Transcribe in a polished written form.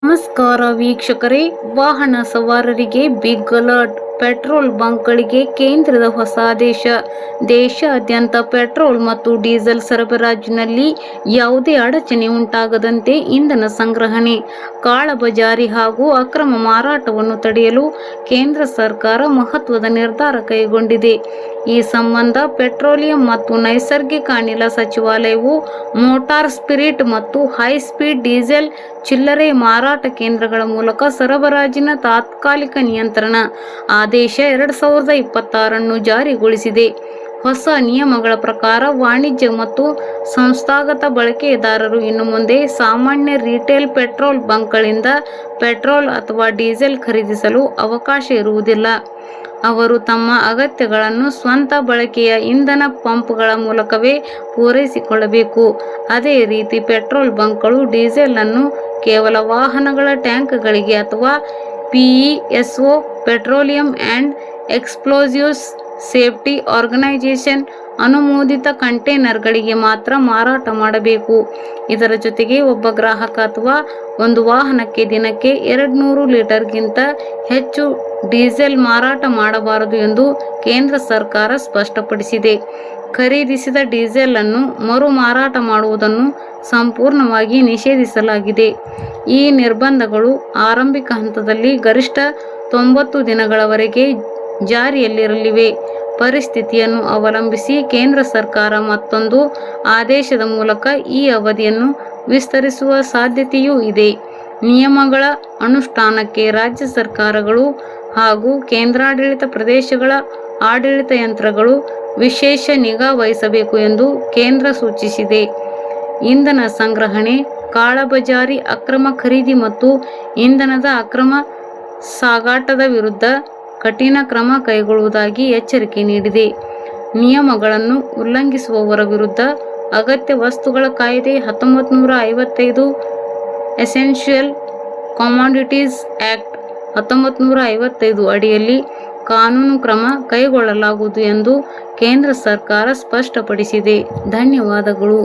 ನಮಸ್ಕಾರ ವೀಕ್ಷಕರೇ, ವಾಹನ ಸವಾರರಿಗೆ ಬಿಗ್ ಅಲರ್ಟ್. ಪೆಟ್ರೋಲ್ ಬಂಕ್ಗಳಿಗೆ ಕೇಂದ್ರದ ಹೊಸ ಆದೇಶ. ದೇಶಾದ್ಯಂತ ಪೆಟ್ರೋಲ್ ಮತ್ತು ಡೀಸೆಲ್ ಸರಬರಾಜಿನಲ್ಲಿ ಯಾವುದೇ ಅಡಚಣೆ ಉಂಟಾಗದಂತೆ ಇಂಧನ ಸಂಗ್ರಹಣೆ, ಕಾಳಬಜಾರಿ ಹಾಗೂ ಅಕ್ರಮ ಮಾರಾಟವನ್ನು ತಡೆಯಲು ಕೇಂದ್ರ ಸರ್ಕಾರ ಮಹತ್ವದ ನಿರ್ಧಾರ ಕೈಗೊಂಡಿದೆ. ಈ ಸಂಬಂಧ ಪೆಟ್ರೋಲಿಯಂ ಮತ್ತು ನೈಸರ್ಗಿಕ ಅನಿಲ ಸಚಿವಾಲಯವು ಮೋಟಾರ್ ಸ್ಪಿರಿಟ್ ಮತ್ತು ಹೈ ಸ್ಪೀಡ್ ಡೀಸೆಲ್ ಚಿಲ್ಲರೆ ಮಾರಾಟ ಕೇಂದ್ರಗಳ ಮೂಲಕ ಸರಬರಾಜಿನ ತಾತ್ಕಾಲಿಕ ನಿಯಂತ್ರಣ ಆದೇಶ 2026 ಜಾರಿಗೊಳಿಸಿದೆ. ಹೊಸ ನಿಯಮಗಳ ಪ್ರಕಾರ ವಾಣಿಜ್ಯ ಮತ್ತು ಸಂಸ್ಥಾಗತ ಬಳಕೆದಾರರು ಇನ್ನು ಮುಂದೆ ಸಾಮಾನ್ಯ ರಿಟೇಲ್ ಪೆಟ್ರೋಲ್ ಬಂಕ್ಗಳಿಂದ ಪೆಟ್ರೋಲ್ ಅಥವಾ ಡೀಸೆಲ್ ಖರೀದಿಸಲು ಅವಕಾಶ ಇರುವುದಿಲ್ಲ. ಅವರು ತಮ್ಮ ಅಗತ್ಯಗಳನ್ನು ಸ್ವಂತ ಬಳಕೆಯ ಇಂಧನ ಪಂಪ್ಗಳ ಮೂಲಕವೇ ಪೂರೈಸಿಕೊಳ್ಳಬೇಕು. ಅದೇ ರೀತಿ ಪೆಟ್ರೋಲ್ ಬಂಕ್ಗಳು ಡೀಸೆಲ್ ಅನ್ನು ಕೇವಲ ವಾಹನಗಳ ಟ್ಯಾಂಕ್ಗಳಿಗೆ ಅಥವಾ PESO petroleum and explosives safety organisation ಅನುಮೋದಿತ ಕಂಟೇನರ್ಗಳಿಗೆ ಮಾತ್ರ ಮಾರಾಟ ಮಾಡಬೇಕು. ಇದರ ಜೊತೆಗೆ ಒಬ್ಬ ಗ್ರಾಹಕ ಅಥವಾ ಒಂದು ವಾಹನಕ್ಕೆ ದಿನಕ್ಕೆ 200 ಲೀಟರ್ಗಿಂತ ಹೆಚ್ಚು ಡೀಸೆಲ್ ಮಾರಾಟ ಮಾಡಬಾರದು ಎಂದು ಕೇಂದ್ರ ಸರ್ಕಾರ ಸ್ಪಷ್ಟಪಡಿಸಿದೆ. ಖರೀದಿಸಿದ ಡೀಸೆಲ್ ಅನ್ನು ಮರು ಮಾರಾಟ ಮಾಡುವುದನ್ನು ಸಂಪೂರ್ಣವಾಗಿ ನಿಷೇಧಿಸಲಾಗಿದೆ. ಈ ನಿರ್ಬಂಧಗಳು ಆರಂಭಿಕ ಹಂತದಲ್ಲಿ ಗರಿಷ್ಠ 90 ದಿನಗಳವರೆಗೆ ಜಾರಿಯಲ್ಲಿರಲಿವೆ. ಪರಿಸ್ಥಿತಿಯನ್ನು ಅವಲಂಬಿಸಿ ಕೇಂದ್ರ ಸರ್ಕಾರ ಮತ್ತೊಂದು ಆದೇಶದ ಮೂಲಕ ಈ ಅವಧಿಯನ್ನು ವಿಸ್ತರಿಸುವ ಸಾಧ್ಯತೆಯೂ ಇದೆ. ನಿಯಮಗಳ ಅನುಷ್ಠಾನಕ್ಕೆ ರಾಜ್ಯ ಸರ್ಕಾರಗಳು ಹಾಗೂ ಕೇಂದ್ರಾಡಳಿತ ಪ್ರದೇಶಗಳ ಆಡಳಿತ ಯಂತ್ರಗಳು ವಿಶೇಷ ನಿಗಾ ವಹಿಸಬೇಕು ಎಂದು ಕೇಂದ್ರ ಸೂಚಿಸಿದೆ. ಇಂಧನ ಸಂಗ್ರಹಣೆ, ಕಾಳಬಜಾರಿ, ಅಕ್ರಮ ಖರೀದಿ ಮತ್ತು ಇಂಧನದ ಅಕ್ರಮ ಸಾಗಾಟದ ವಿರುದ್ಧ ಕಠಿಣ ಕ್ರಮ ಕೈಗೊಳ್ಳುವುದಾಗಿ ಎಚ್ಚರಿಕೆ ನೀಡಿದೆ. ನಿಯಮಗಳನ್ನು ಉಲ್ಲಂಘಿಸುವವರ ವಿರುದ್ಧ ಅಗತ್ಯ ವಸ್ತುಗಳ ಕಾಯ್ದೆ 1955, ಎಸೆನ್ಷಿಯಲ್ ಕಮಾಡಿಟೀಸ್ ಆಕ್ಟ್ 1955 ಅಡಿಯಲ್ಲಿ ಕಾನೂನು ಕ್ರಮ ಕೈಗೊಳ್ಳಲಾಗುವುದು ಎಂದು ಕೇಂದ್ರ ಸರ್ಕಾರ ಸ್ಪಷ್ಟಪಡಿಸಿದೆ. ಧನ್ಯವಾದಗಳು.